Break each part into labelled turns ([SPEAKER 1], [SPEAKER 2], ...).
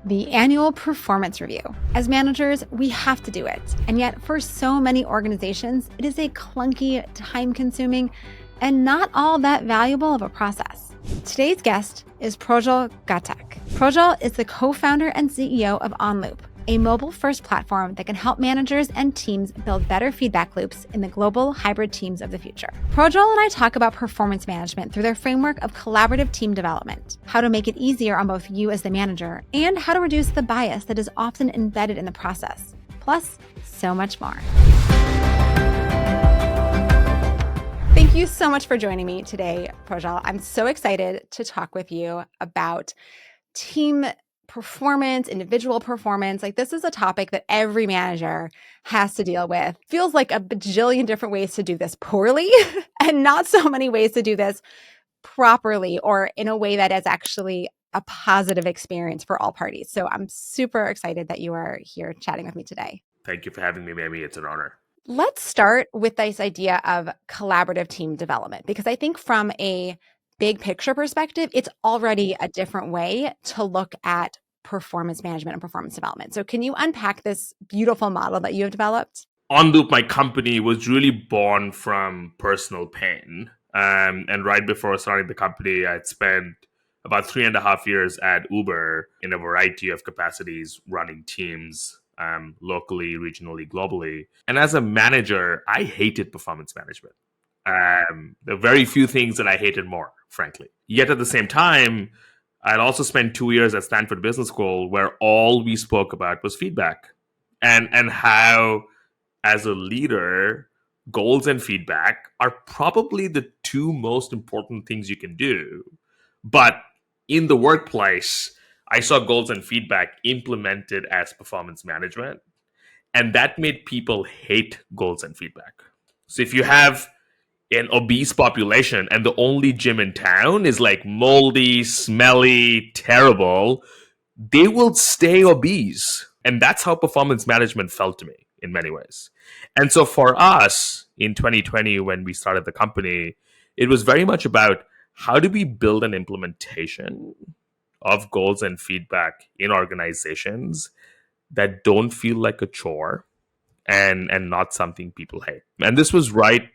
[SPEAKER 1] The annual performance review. As managers, we have to do it. And yet, for so many organizations, it is a clunky, time-consuming, and not all that valuable of a process. Today's guest is Projjal Ghatak. Projjal is the co-founder and CEO of OnLoop, a mobile-first platform that can help managers and teams build better feedback loops in the global hybrid teams of the future. Projjal and I talk about performance management through their framework of collaborative team development, how to make it easier on both you as the manager, and how to reduce the bias that is often embedded in the process. Plus, so much more. Thank you so much for joining me today, Projjal. I'm so excited to talk with you about team performance, individual performance. Like, this is a topic that every manager has to deal with. Feels like a bajillion different ways to do this poorly and not so many ways to do this properly or in a way that is actually a positive experience for all parties. So I'm super excited that you are here chatting with me today.
[SPEAKER 2] Thank you for having me, Mamie. It's an honor.
[SPEAKER 1] Let's start with this idea of collaborative team development, because I think from a big picture perspective, it's already a different way to look at performance management and performance development. So can you unpack this beautiful model that you have developed?
[SPEAKER 2] OnLoop, my company, was really born from personal pain. And right before starting the company, I'd spent about 3.5 years at Uber in a variety of capacities, running teams locally, regionally, globally. And as a manager, I hated performance management. There are very few things that I hated more, frankly. Yet at the same time, I'd also spent 2 years at Stanford Business School where all we spoke about was feedback and how, as a leader, goals and feedback are probably the two most important things you can do. But in the workplace, I saw goals and feedback implemented as performance management, and that made people hate goals and feedback. So if you have an obese population and the only gym in town is like moldy, smelly, terrible, they will stay obese. And that's how performance management felt to me in many ways. And so for us in 2020, when we started the company, it was very much about how do we build an implementation of goals and feedback in organizations that don't feel like a chore and not something people hate. And this was right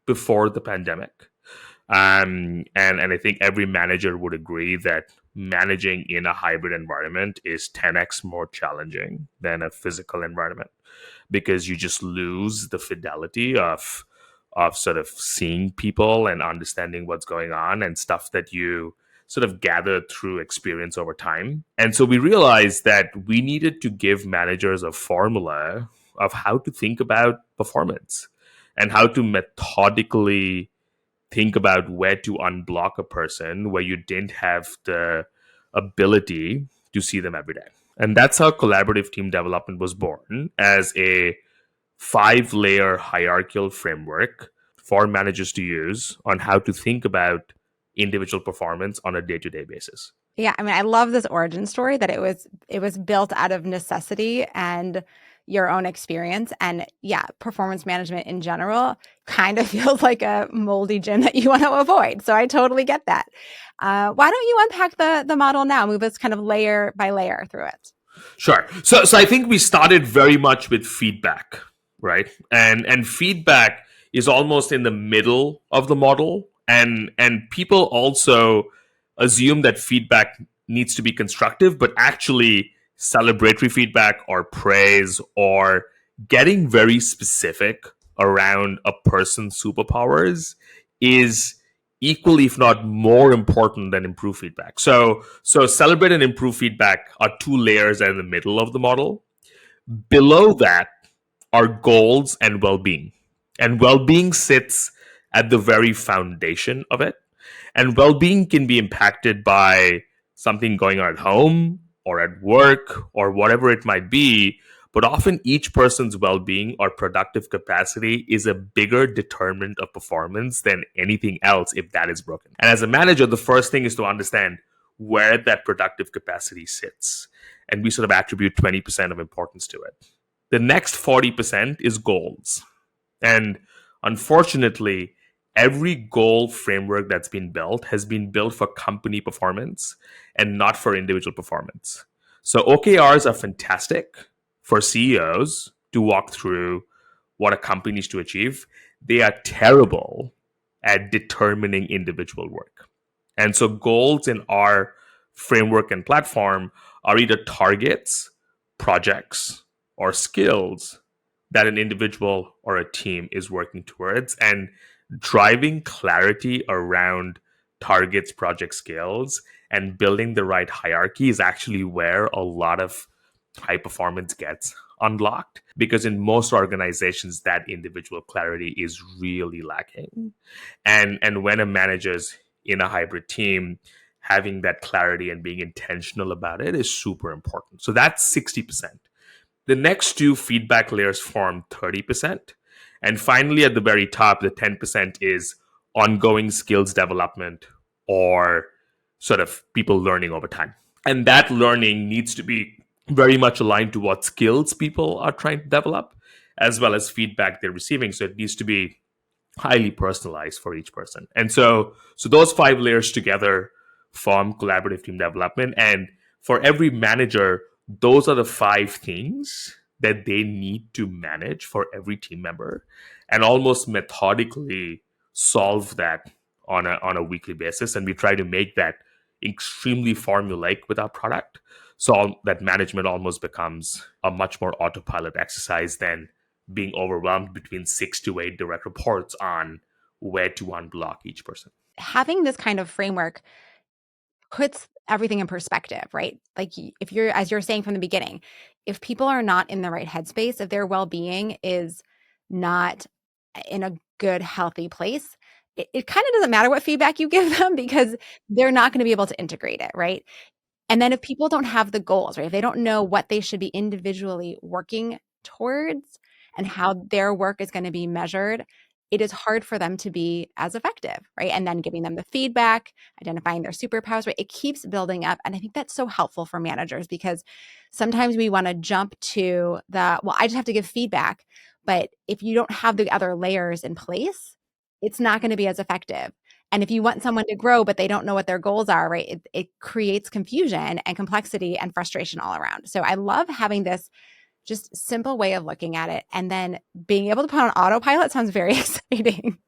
[SPEAKER 2] before the pandemic. And I think every manager would agree that managing in a hybrid environment is 10x more challenging than a physical environment, because you just lose the fidelity of sort of seeing people and understanding what's going on and stuff that you sort of gathered through experience over time. And so we realized that we needed to give managers a formula of how to think about performance and how to methodically think about where to unblock a person where you didn't have the ability to see them every day. And that's how collaborative team development was born, as a 5-layer hierarchical framework for managers to use on how to think about individual performance on a day-to-day basis.
[SPEAKER 1] Yeah, I mean, I love this origin story that it was built out of necessity and your own experience. And yeah, performance management in general kind of feels like a moldy gym that you want to avoid. So I totally get that. Why don't you unpack the model now? Move us kind of layer by layer through it.
[SPEAKER 2] Sure. So I think we started very much with feedback, right? And feedback is almost in the middle of the model. And people also assume that feedback needs to be constructive, but actually celebratory feedback or praise or getting very specific around a person's superpowers is equally, if not more important than improved feedback. So celebrate and improve feedback are 2 layers in the middle of the model. Below that are goals and well-being. And well-being sits at the very foundation of it. And well-being can be impacted by something going on at home or at work or whatever it might be. But often each person's well-being or productive capacity is a bigger determinant of performance than anything else if that is broken. And as a manager, the first thing is to understand where that productive capacity sits. And we sort of attribute 20% of importance to it. The next 40% is goals. And unfortunately, every goal framework that's been built has been built for company performance and not for individual performance. So OKRs are fantastic for CEOs to walk through what a company needs to achieve. They are terrible at determining individual work. And so goals in our framework and platform are either targets, projects, or skills that an individual or a team is working towards. And driving clarity around targets, project skills, and building the right hierarchy is actually where a lot of high performance gets unlocked, because in most organizations that individual clarity is really lacking. And when a manager's in a hybrid team, having that clarity and being intentional about it is super important. So that's 60%. The next two feedback layers form 30%. And finally, at the very top, the 10% is ongoing skills development, or sort of people learning over time. And that learning needs to be very much aligned to what skills people are trying to develop, as well as feedback they're receiving. So it needs to be highly personalized for each person. And so those five layers together form collaborative team development. And for every manager, those are the five things that they need to manage for every team member, and almost methodically solve that on a weekly basis. And we try to make that extremely formulaic with our product, so that management almost becomes a much more autopilot exercise than being overwhelmed between 6 to 8 direct reports on where to unblock each person.
[SPEAKER 1] Having this kind of framework puts everything in perspective, right? Like if you're, as you're saying from the beginning, if people are not in the right headspace, if their well-being is not in a good, healthy place, it kind of doesn't matter what feedback you give them, because they're not going to be able to integrate it, right? And then if people don't have the goals, right? If they don't know what they should be individually working towards and how their work is going to be measured, it is hard for them to be as effective, right? And then giving them the feedback, identifying their superpowers, right? It keeps building up. And I think that's so helpful for managers, because sometimes we want to jump to the, well, I just have to give feedback. But if you don't have the other layers in place, it's not going to be as effective. And if you want someone to grow, but they don't know what their goals are, right, it creates confusion and complexity and frustration all around. So I love having this just simple way of looking at it. And then being able to put on autopilot sounds very exciting.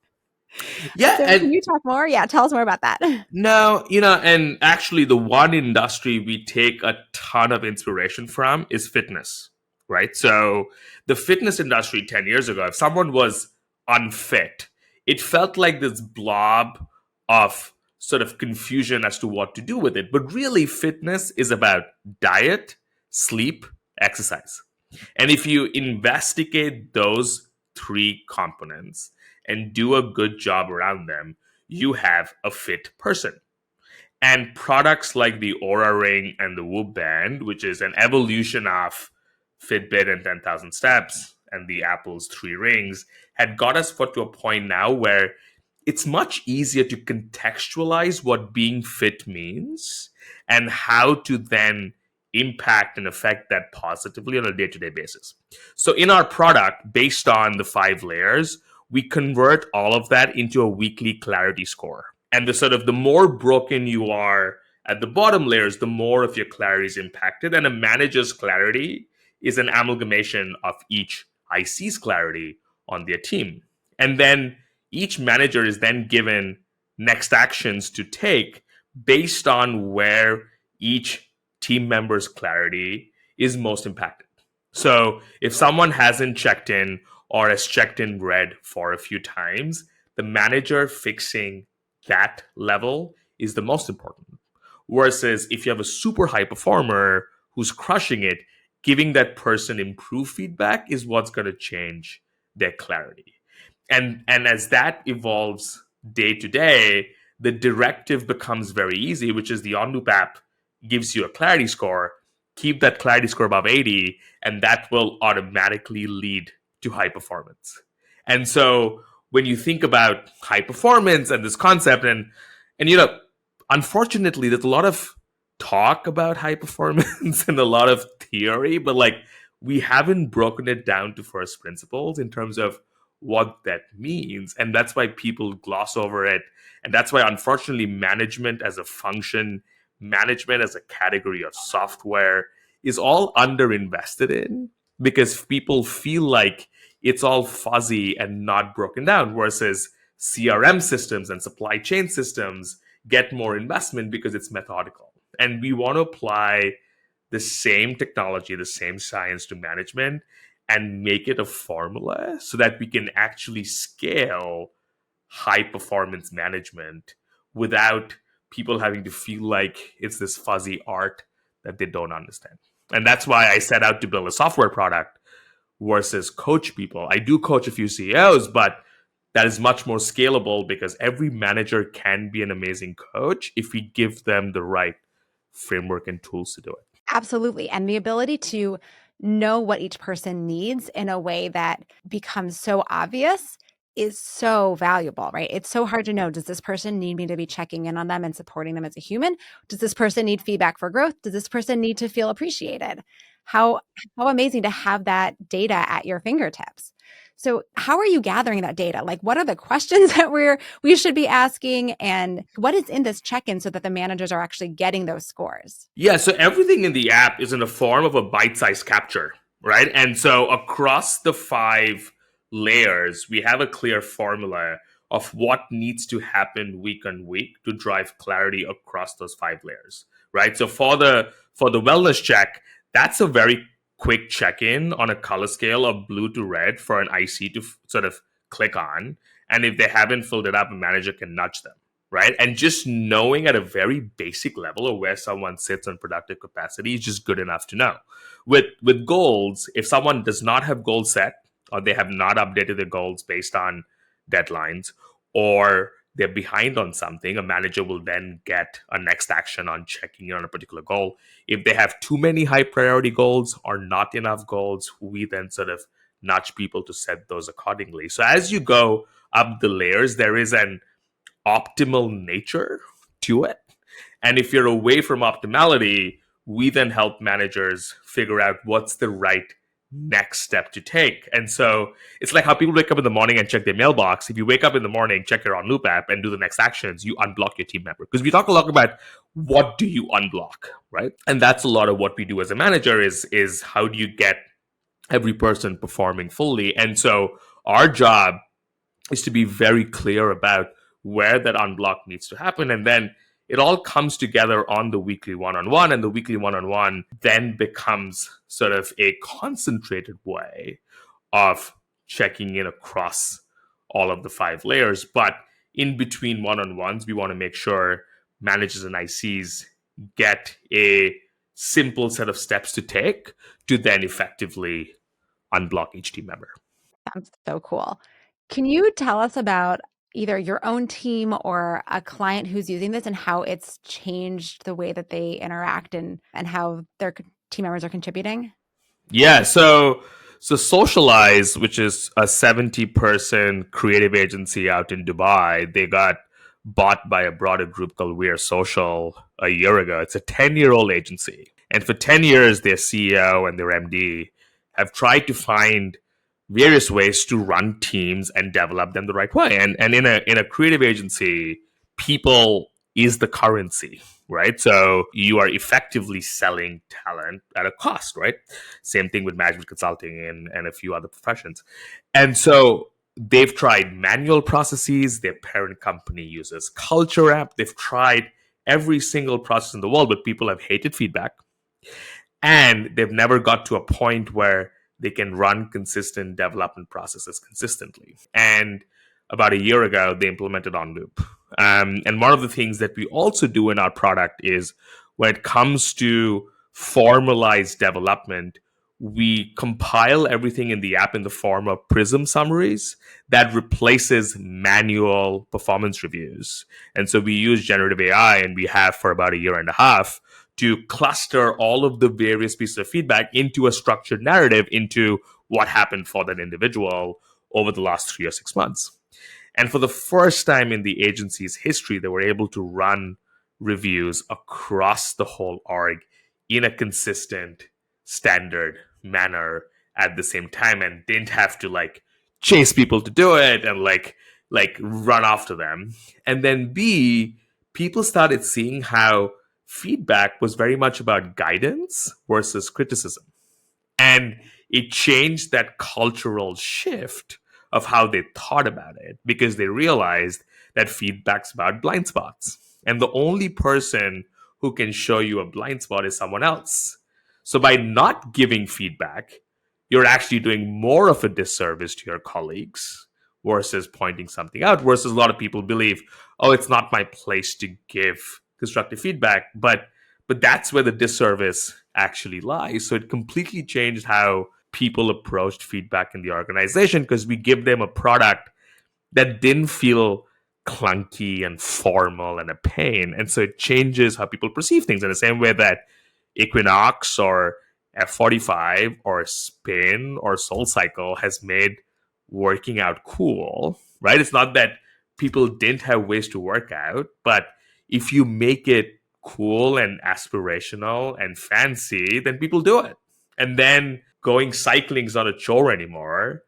[SPEAKER 2] Yeah.
[SPEAKER 1] So
[SPEAKER 2] And
[SPEAKER 1] can you talk more? Yeah, tell us more about that.
[SPEAKER 2] no, and actually, the one industry we take a ton of inspiration from is fitness, right? So the fitness industry 10 years ago, if someone was unfit, it felt like this blob of sort of confusion as to what to do with it. But really, fitness is about diet, sleep, exercise. And if you investigate those three components and do a good job around them, you have a fit person. And products like the Aura Ring and the Whoop Band, which is an evolution of Fitbit and 10,000 steps and the Apple's 3 rings, had got us put to a point now where it's much easier to contextualize what being fit means and how to then impact and affect that positively on a day-to-day basis. So in our product, based on the 5 layers, we convert all of that into a weekly clarity score. And the sort of the more broken you are at the bottom layers, the more of your clarity is impacted. And a manager's clarity is an amalgamation of each IC's clarity on their team. And then each manager is then given next actions to take based on where each team member's clarity is most impacted. So if someone hasn't checked in or has checked in red for a few times, the manager fixing that level is the most important. Versus if you have a super high performer who's crushing it, giving that person improved feedback is what's going to change their clarity. And as that evolves day to day, the directive becomes very easy, which is the OnLoop app gives you a clarity score. Keep that clarity score above 80, and that will automatically lead to high performance. And so when you think about high performance and this concept, and unfortunately, there's a lot of talk about high performance and a lot of theory, but like we haven't broken it down to first principles in terms of what that means. And that's why people gloss over it. And that's why, unfortunately, management as a function, management as a category of software is all underinvested in because people feel like it's all fuzzy and not broken down, versus CRM systems and supply chain systems get more investment because it's methodical. And we want to apply the same technology, the same science to management and make it a formula so that we can actually scale high performance management without people having to feel like it's this fuzzy art that they don't understand. And that's why I set out to build a software product versus coach people. I do coach a few CEOs, but that is much more scalable because every manager can be an amazing coach if we give them the right framework and tools to do it.
[SPEAKER 1] Absolutely. And the ability to know what each person needs in a way that becomes so obvious is so valuable, right? It's so hard to know, does this person need me to be checking in on them and supporting them as a human? Does this person need feedback for growth? Does this person need to feel appreciated? How amazing to have that data at your fingertips. So how are you gathering that data? Like, what are the questions that we should be asking, and what is in this check-in so that the managers are actually getting those scores?
[SPEAKER 2] Yeah, so everything in the app is in the form of a bite-sized capture, right? And so across the 5 layers, we have a clear formula of what needs to happen week on week to drive clarity across those 5 layers, right? So for the wellness check, that's a very quick check-in on a color scale of blue to red for an IC to sort of click on. And if they haven't filled it up, a manager can nudge them, right? And just knowing at a very basic level of where someone sits on productive capacity is just good enough to know. With goals, if someone does not have goals set, or they have not updated their goals based on deadlines, or they're behind on something, a manager will then get a next action on checking in on a particular goal. If they have too many high priority goals or not enough goals, we then sort of nudge people to set those accordingly. So as you go up the layers, there is an optimal nature to it. And if you're away from optimality, we then help managers figure out what's the right next step to take. And so it's like how people wake up in the morning and check their mailbox. If you wake up in the morning, check your OnLoop app and do the next actions, you unblock your team member. Because we talk a lot about what do you unblock, right? And that's a lot of what we do as a manager is how do you get every person performing fully. And so our job is to be very clear about where that unblock needs to happen. And then it all comes together on the weekly one-on-one, and the weekly one-on-one then becomes sort of a concentrated way of checking in across all of the 5 layers. But in between one-on-ones, we want to make sure managers and ICs get a simple set of steps to take to then effectively unblock each team member.
[SPEAKER 1] Sounds so cool. Can you tell us about either your own team or a client who's using this and how it's changed the way that they interact and how their team members are contributing?
[SPEAKER 2] Yeah, so Socialize, which is a 70-person creative agency out in Dubai, they got bought by a broader group called We Are Social a year ago. It's a 10-year-old agency. And for 10 years, their CEO and their MD have tried to find various ways to run teams and develop them the right way. And in a creative agency, people is the currency, right? So you are effectively selling talent at a cost, right? Same thing with management consulting and a few other professions. And so they've tried manual processes. Their parent company uses Culture App. They've tried every single process in the world, but people have hated feedback. And they've never got to a point where they can run consistent development processes consistently. And about a year ago, they implemented OnLoop. And one of the things that we also do in our product is when it comes to formalized development, we compile everything in the app in the form of Prism summaries that replaces manual performance reviews. And so we use generative AI, and we have for about a year and a half, to cluster all of the various pieces of feedback into a structured narrative into what happened for that individual over the last 3 or 6 months. And for the first time in the agency's history, they were able to run reviews across the whole org in a consistent, standard manner at the same time, and didn't have to like chase people to do it and like run after them. And then B, people started seeing how feedback was very much about guidance versus criticism. And it changed that cultural shift of how they thought about it because they realized that feedback's about blind spots. And the only person who can show you a blind spot is someone else. So by not giving feedback, you're actually doing more of a disservice to your colleagues versus pointing something out. Versus a lot of people believe, oh, it's not my place to give constructive feedback. But that's where the disservice actually lies. So it completely changed how people approached feedback in the organization because we give them a product that didn't feel clunky and formal and a pain. And so it changes how people perceive things in the same way that Equinox or F45 or Spin or SoulCycle has made working out cool, right? It's not that people didn't have ways to work out, but if you make it cool and aspirational and fancy, then people do it. And then going cycling is not a chore anymore.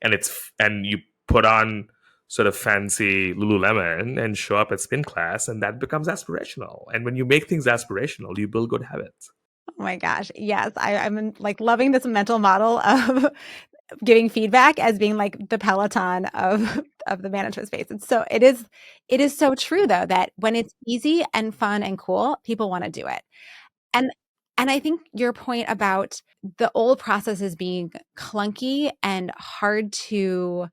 [SPEAKER 2] And you put on sort of fancy Lululemon and show up at spin class, and that becomes aspirational. And when you make things aspirational, you build good habits.
[SPEAKER 1] Oh my gosh. Yes. I'm like loving this mental model of giving feedback as being like the Peloton of the management space. And so it is so true though, that when it's easy and fun and cool, people want to do it. And and I think your point about the old processes being clunky and hard for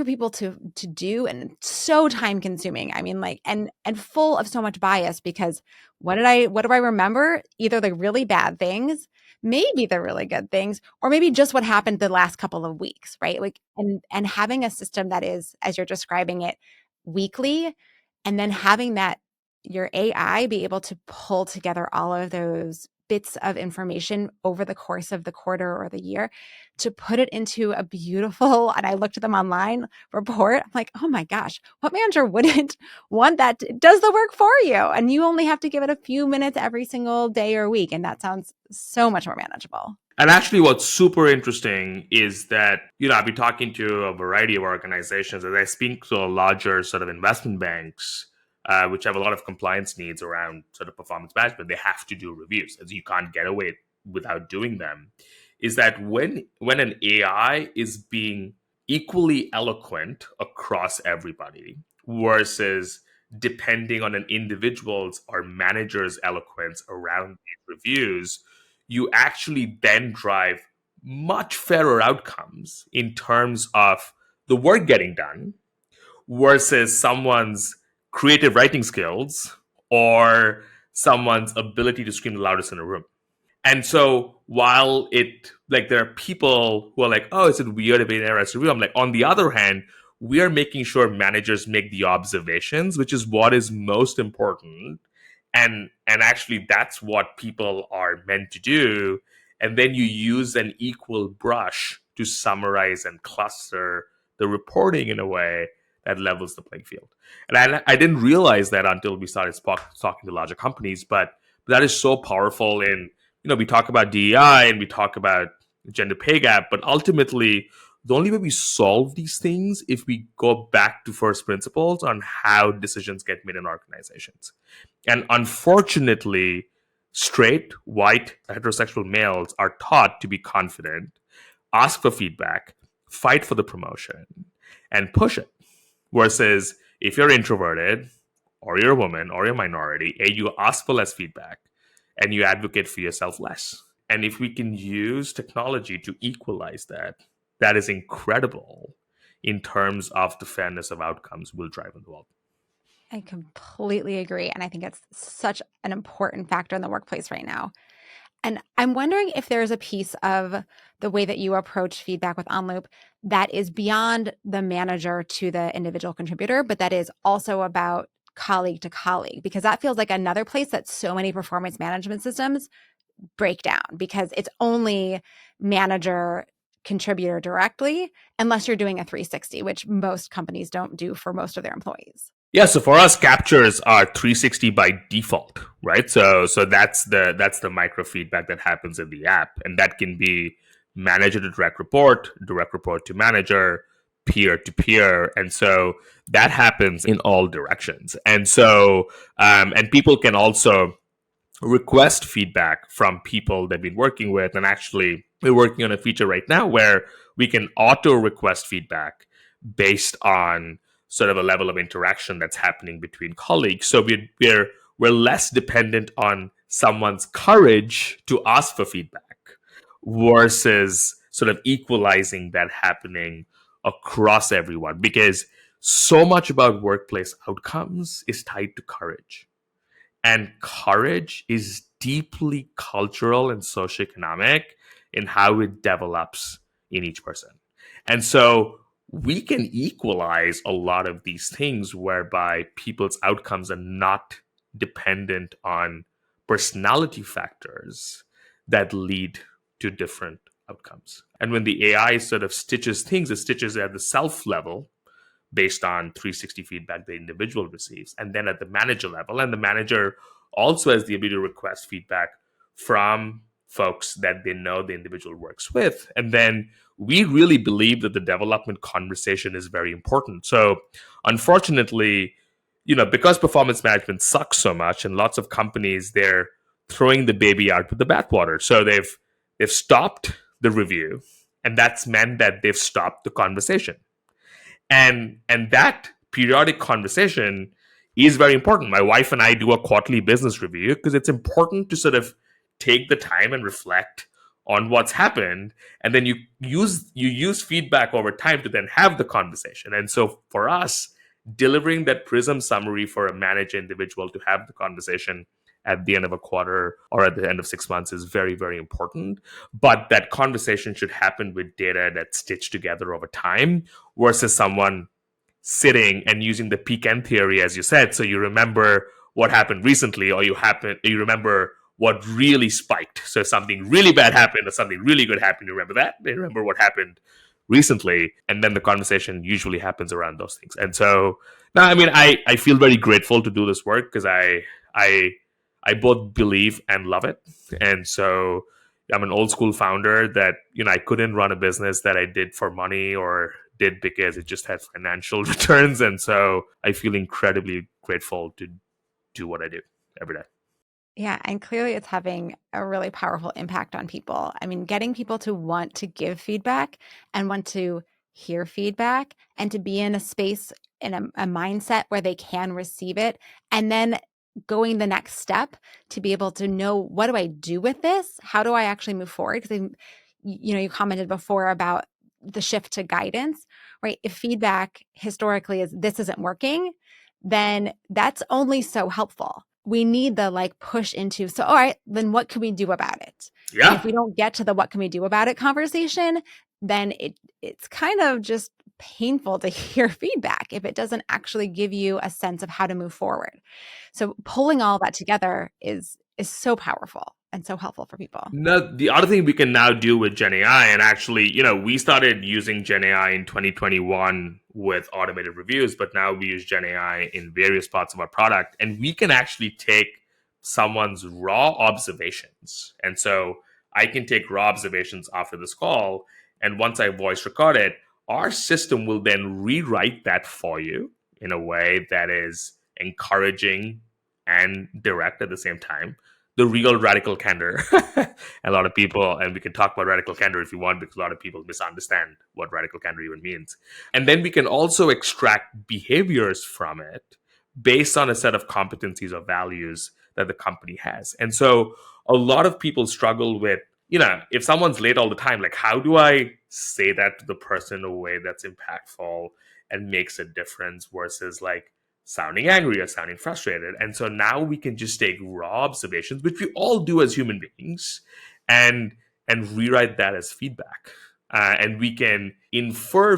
[SPEAKER 1] people to do and so time consuming. I mean, like, and full of so much bias because what do I remember? Either the really bad things, maybe the really good things, or maybe just what happened the last couple of weeks, right? Like, and having a system that is, as you're describing it, weekly, and then having that your AI be able to pull together all of those bits of information over the course of the quarter or the year to put it into a beautiful, and I looked at them online, report. I'm like, oh my gosh, what manager wouldn't want that? Does the work for you. And you only have to give it a few minutes every single day or week. And that sounds so much more manageable.
[SPEAKER 2] And actually, what's super interesting is that, I've been talking to a variety of organizations as I speak to larger sort of investment banks, which have a lot of compliance needs around sort of performance management. They have to do reviews, as you can't get away without doing them. Is that when an AI is being equally eloquent across everybody versus depending on an individual's or manager's eloquence around these reviews, you actually then drive much fairer outcomes in terms of the work getting done versus someone's creative writing skills or someone's ability to scream the loudest in a room. And so while there are people who are like, oh, is it weird if an AI writes a review? I'm like, on the other hand, we are making sure managers make the observations, which is what is most important. And actually that's what people are meant to do. And then you use an equal brush to summarize and cluster the reporting in a way that levels the playing field. And I didn't realize that until we started talking to larger companies, but that is so powerful in, we talk about DEI and we talk about gender pay gap, but ultimately the only way we solve these things if we go back to first principles on how decisions get made in organizations. And unfortunately, straight, white, heterosexual males are taught to be confident, ask for feedback, fight for the promotion, and push it. Versus if you're introverted or you're a woman or you're a minority, you ask for less feedback and you advocate for yourself less. And if we can use technology to equalize that, that is incredible in terms of the fairness of outcomes we'll drive in the world.
[SPEAKER 1] I completely agree. And I think it's such an important factor in the workplace right now. And I'm wondering if there's a piece of the way that you approach feedback with OnLoop that is beyond the manager to the individual contributor, but that is also about colleague to colleague, because that feels like another place that so many performance management systems break down because it's only manager contributor directly, unless you're doing a 360, which most companies don't do for most of their employees.
[SPEAKER 2] Yeah, so for us, captures are 360 by default, right? So that's the micro feedback that happens in the app, and that can be manager to direct report to manager, peer to peer. And so that happens in all directions. And so, and people can also request feedback from people they've been working with. And actually, we're working on a feature right now where we can auto request feedback based on sort of a level of interaction that's happening between colleagues. So we're less dependent on someone's courage to ask for feedback versus sort of equalizing that happening across everyone, because so much about workplace outcomes is tied to courage, and courage is deeply cultural and socioeconomic in how it develops in each person. And so we can equalize a lot of these things whereby people's outcomes are not dependent on personality factors that lead to different outcomes. And when the AI sort of stitches things, it stitches at the self level based on 360 feedback the individual receives, and then at the manager level. And the manager also has the ability to request feedback from folks that they know the individual works with. And then we really believe that the development conversation is very important. So unfortunately, because performance management sucks so much, and lots of companies, they're throwing the baby out with the bathwater. So they've stopped the review, and that's meant that they've stopped the conversation. And that periodic conversation is very important. My wife and I do a quarterly business review because it's important to sort of take the time and reflect on what's happened, and then you use feedback over time to then have the conversation. And so for us, delivering that prism summary for a manager individual to have the conversation at the end of a quarter or at the end of 6 months is very, very important. But that conversation should happen with data that's stitched together over time versus someone sitting and using the peak end theory, as you said. So you remember what happened recently, or you remember what really spiked. So something really bad happened or something really good happened. You remember that? They remember what happened recently. And then the conversation usually happens around those things. And so now, I mean, I feel very grateful to do this work because I both believe and love it. And so I'm an old school founder that, I couldn't run a business that I did for money or did because it just had financial returns. And so I feel incredibly grateful to do what I do every day.
[SPEAKER 1] Yeah, and clearly it's having a really powerful impact on people. I mean, getting people to want to give feedback and want to hear feedback and to be in a space, in a mindset where they can receive it, and then going the next step to be able to know, what do I do with this? How do I actually move forward? Because you commented before about the shift to guidance, right? If feedback historically is this isn't working, then that's only so helpful. We need the push into, so all right, then what can we do about it?
[SPEAKER 2] Yeah.
[SPEAKER 1] And if we don't get to the what can we do about it conversation, then it's kind of just painful to hear feedback if it doesn't actually give you a sense of how to move forward. So pulling all that together is so powerful and so helpful for people.
[SPEAKER 2] No, the other thing we can now do with Gen AI, and actually, we started using Gen AI in 2021 with automated reviews, but now we use Gen AI in various parts of our product, and we can actually take someone's raw observations. And so I can take raw observations after this call, and once I voice record it, our system will then rewrite that for you in a way that is encouraging and direct at the same time. The real radical candor. A lot of people, and we can talk about radical candor if you want, because a lot of people misunderstand what radical candor even means. And then we can also extract behaviors from it based on a set of competencies or values that the company has. And so a lot of people struggle with, if someone's late all the time, like, how do I say that to the person in a way that's impactful and makes a difference versus like sounding angry or sounding frustrated? And so now we can just take raw observations, which we all do as human beings, and rewrite that as feedback. And we can infer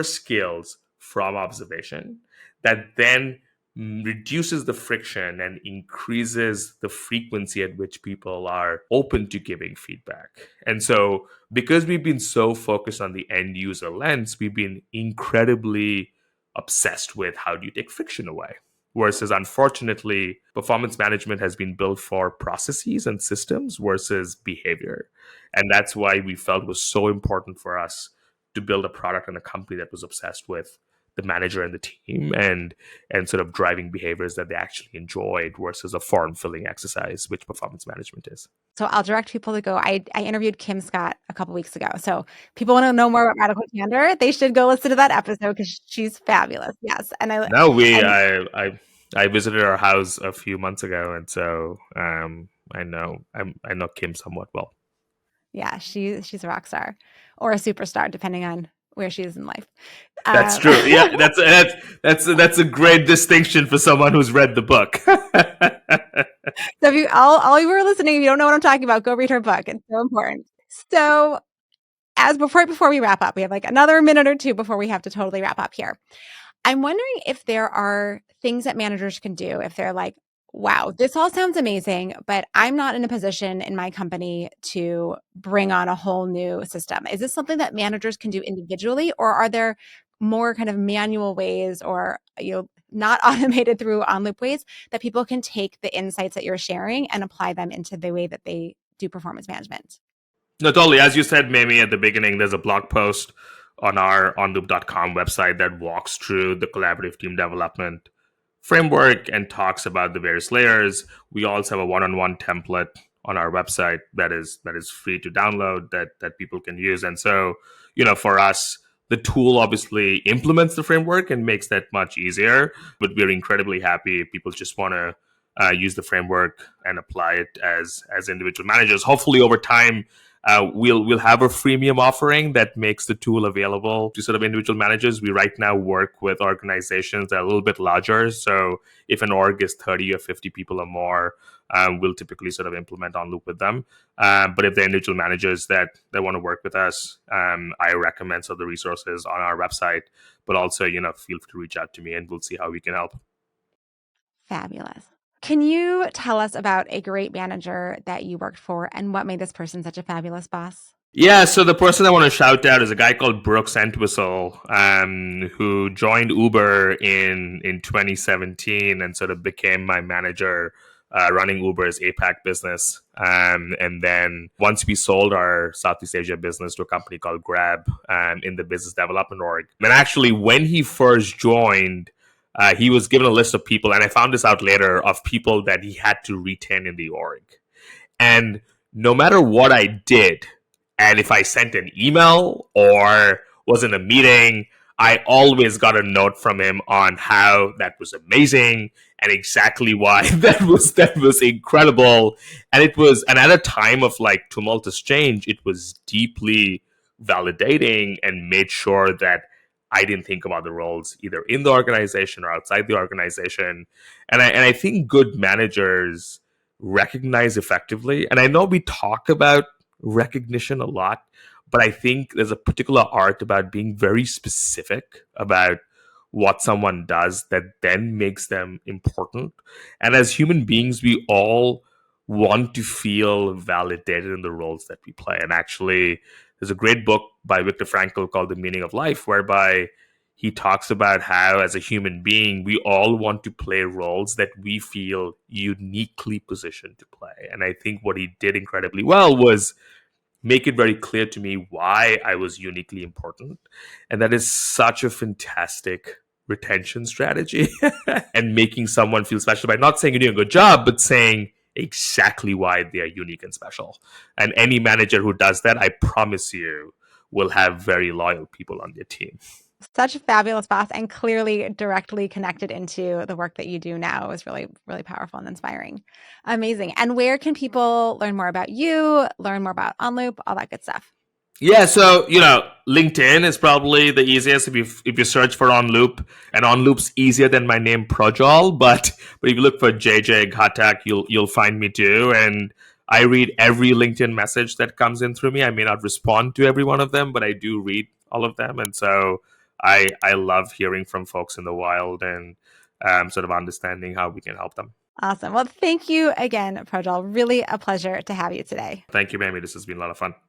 [SPEAKER 2] skills from observation that then reduces the friction and increases the frequency at which people are open to giving feedback. And so because we've been so focused on the end user lens, we've been incredibly obsessed with how do you take friction away. Versus, unfortunately, performance management has been built for processes and systems versus behavior. And that's why we felt it was so important for us to build a product and a company that was obsessed with the manager and the team, and sort of driving behaviors that they actually enjoyed versus a form-filling exercise, which performance management is.
[SPEAKER 1] So I'll direct people to go. I interviewed Kim Scott a couple weeks ago. So people want to know more about radical candor, they should go listen to that episode because she's fabulous. Yes.
[SPEAKER 2] No,
[SPEAKER 1] And
[SPEAKER 2] I visited our house a few months ago, and so I know Kim somewhat well.
[SPEAKER 1] yeah, she's a rock star or a superstar, depending on where she is in life.
[SPEAKER 2] That's
[SPEAKER 1] Um,
[SPEAKER 2] true. Yeah, that's a great distinction for someone who's read the book.
[SPEAKER 1] So if you all you were listening, if you don't know what I'm talking about, go read her book. It's so important. So before we wrap up, we have like another minute or two before we have to totally wrap up here. I'm wondering if there are things that managers can do if they're like, wow, this all sounds amazing, but I'm not in a position in my company to bring on a whole new system. Is this something that managers can do individually, or are there more kind of manual ways or not automated through OnLoop ways that people can take the insights that you're sharing and apply them into the way that they do performance management?
[SPEAKER 2] No, totally. As you said, Mamie, at the beginning, there's a blog post on our onloop.com website that walks through the collaborative team development framework and talks about the various layers. We also have a one-on-one template on our website that is free to download that people can use. And so, for us, the tool obviously implements the framework and makes that much easier. But we're incredibly happy if people just want to use the framework and apply it as individual managers. Hopefully, over time, we'll have a freemium offering that makes the tool available to sort of individual managers. We right now work with organizations that are a little bit larger. So if an org is 30 or 50 people or more, we'll typically sort of implement OnLoop with them. But if they're individual managers that want to work with us, I recommend some of the resources on our website. But also, feel free to reach out to me and we'll see how we can help.
[SPEAKER 1] Fabulous. Can you tell us about a great manager that you worked for and what made this person such a fabulous boss?
[SPEAKER 2] Yeah, so the person I want to shout out is a guy called Brooks Entwistle, who joined Uber in 2017 and sort of became my manager running Uber's APAC business. And then once we sold our Southeast Asia business to a company called Grab in the business development org. And actually, when he first joined, he was given a list of people, and I found this out later, of people that he had to retain in the org. And no matter what I did, and if I sent an email or was in a meeting, I always got a note from him on how that was amazing and exactly why that was incredible. And at a time of like tumultuous change, it was deeply validating and made sure that I didn't think about the roles either in the organization or outside the organization. And I think good managers recognize effectively. And I know we talk about recognition a lot, but I think there's a particular art about being very specific about what someone does that then makes them important. And as human beings, we all want to feel validated in the roles that we play. And actually, there's a great book by Viktor Frankl called The Meaning of Life, whereby he talks about how, as a human being, we all want to play roles that we feel uniquely positioned to play. And I think what he did incredibly well was make it very clear to me why I was uniquely important. And that is such a fantastic retention strategy and making someone feel special by not saying you're doing a good job, but saying exactly why they are unique and special. And any manager who does that, I promise you, will have very loyal people on their team.
[SPEAKER 1] Such a fabulous boss and clearly directly connected into the work that you do now is really, really powerful and inspiring. Amazing. And where can people learn more about you, learn more about OnLoop, all that good stuff?
[SPEAKER 2] Yeah, so LinkedIn is probably the easiest if you search for OnLoop, and OnLoop's easier than my name Projjal, but if you look for JJ Ghatak, you'll find me too. And I read every LinkedIn message that comes in through me. I may not respond to every one of them, but I do read all of them, and so I love hearing from folks in the wild and sort of understanding how we can help them.
[SPEAKER 1] Awesome. Well, thank you again, Projjal. Really a pleasure to have you today.
[SPEAKER 2] Thank you, Mamie. This has been a lot of fun.